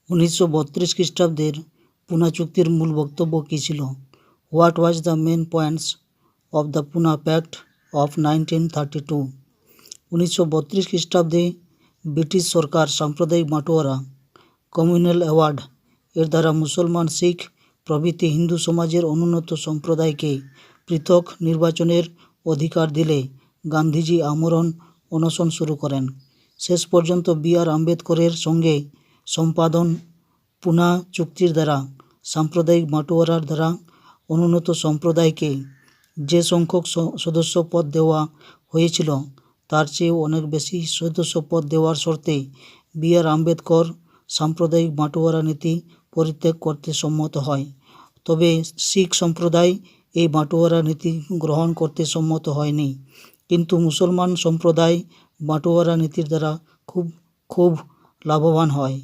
1932 খ্রিস্টাব্দের পুনা চুক্তির মূল বক্তব্য কী ছিল? What was the main points of the Poona pact of 1932? 1932 খ্রিস্টাব্দে ব্রিটিশ সরকার সাম্প্রদায়িক বাটোয়ারা, কমিউনাল অ্যাওয়ার্ড এর দ্বারা মুসলমান, শিখ প্রভৃতি হিন্দু সমাজের অনুন্নত সম্প্রদায়কে পৃথক নির্বাচনের অধিকার দিলে গান্ধীজি আমরণ অনশন শুরু করেন। শেষ পর্যন্ত বি.আর. আম্বেদকরের সঙ্গে সম্পাদন পুনা চুক্তির দ্বারা সাম্প্রদায়িক বাটোয়ারার দ্বারা অনুন্নত সম্প্রদায়কে যে সংখ্যক সদস্য পদ দেওয়া হয়েছিল তার চেয়ে অনেক বেশি সদস্য পদ দেওয়ার শর্তে বি.আর. আম্বেদকর সাম্প্রদায়িক বাটোয়ারা নীতি পরিত্যাগ করতে সম্মত হয়। তবে শিখ সম্প্রদায় এই বাটোয়ারা নীতি গ্রহণ করতে সম্মত হয়নি, কিন্তু মুসলমান সম্প্রদায় বাটোয়ারা নীতির দ্বারা খুব লাভবান হয়।